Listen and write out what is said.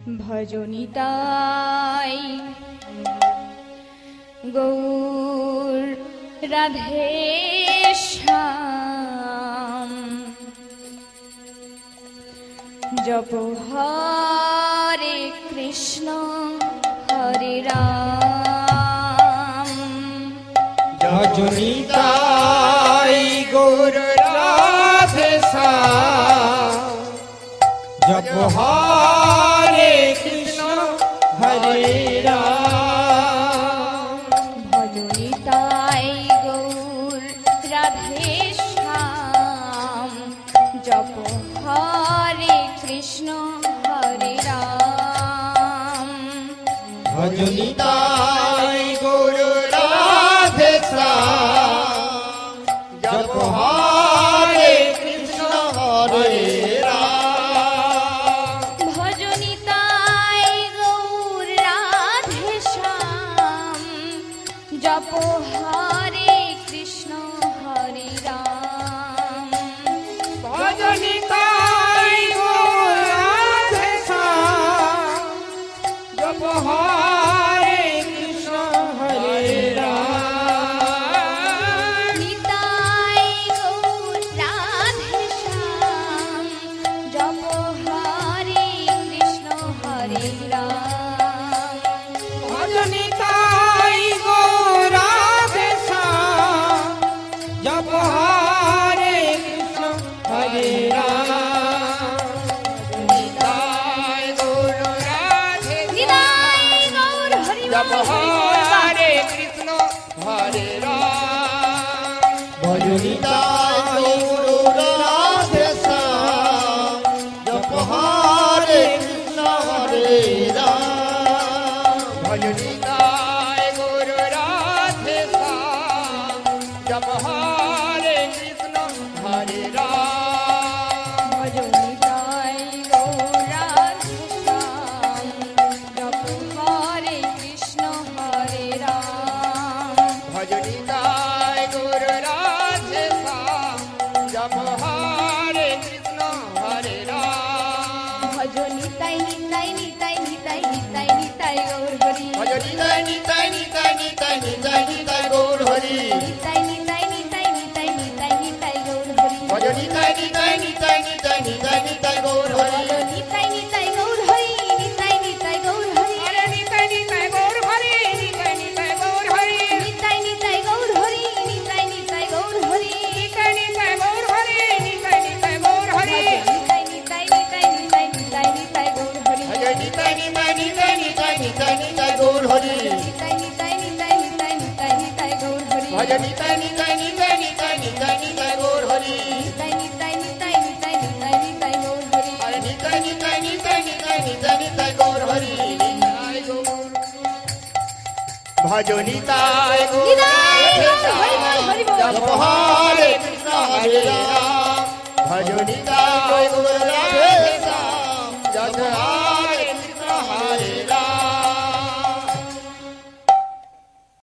ভজনিতাই গৌর রাধে শ্যাম জপ হরে কৃষ্ণ হরে রাম। ভজনিতাই গৌর রাধে শ্যাম জপ হরে কৃষ্ণ হরে রাম। ভজনিতাই গৌর রাধে শ্যাম জপ হরে কৃষ্ণ হরে রাম। ভজনিতাই গৌর রাধে শ্যাম জপ হরে কৃষ্ণ হরে রাম। ভজনিতাই গৌর রাধে শ্যাম জপ হরে কৃষ্ণ হরে রাম। ভজনিতাই গৌর রাধে শ্যাম জপ হরে কৃষ্ণ হরে রাম। নিতাই গৌর রাধে শ্যাম জপ হরে কৃষ্ণ হরে রাম। ভজনিতাই গৌর রাধে শ্যাম জপ হরে কৃষ্ণ হরে রাম। ভজনিতাই গৌর রাধে নিতাই গৌর হরি জপ বল হরে কৃষ্ণ হরে রাম। ভজনিতাই গৌর রাধে শ্যাম জপ হরে কৃষ্ণ হরে রাম। ভজনিতাই গৌর রাধে শ্যাম জপ হরে কৃষ্ণ হরে রাম। ভজনিতাই গৌর রাধে শ্যাম জপ হরে কৃষ্ণ হরে রাম। ভজনিতাই গৌর রাধে শ্যাম জপ হরে কৃষ্ণ হরে রাম। ভজনিতাই নিতাই নিতাই নিতাই নিতাই নিতাই গৌর হরি। ভজনিতাই নিতাই নিতাই নিতাই নিতাই নিতাই গৌর হরি। নিতাই নিতাই নিতাই নিতাই নিতাই নিতাই গৌর হরি। ভজনিতাই নিতাই নিতাই নিতাই নিতাই নিতাই গৌর হরি। নিতাই নিতাই গৌর হরি নিতাই নিতাই গৌর হরি। নিতাই নিতাই গৌর হরি নিতাই নিতাই গৌর হরি। নিতাই নিতাই গৌর হরি নিতাই নিতাই গৌর হরি। নিতাই নিতাই গৌর হরি নিতাই নিতাই গৌর হরি। নিতাই নিতাই নিতাই নিতাই নিতাই নিতাই গৌর হরি। ভজনিতাই নিতাই নিতাই নিতাই নিতাই নিতাই গৌর হরি। নিতাই নিতাই নিতাই নিতাই নিতাই নিতাই গৌর হরি। ভজনিতাই নিতাই নিতাই নিতাই নিতাই নিতাই গৌর হরি। নিতাই নিতাই নিতাই নিতাই নিতাই নিতাই গৌর হরি। আরে নিতাই নিতাই নিতাই নিতাই নিতাই নিতাই গৌর হরি। নিতাই গৌর ভজনিতাই গৌর নিতাই রাধে গৌর হরি বল, হরি বল। জপ হরে কৃষ্ণ হরে রাম। ভজনিতাই গৌর রাধে শ্যাম জপ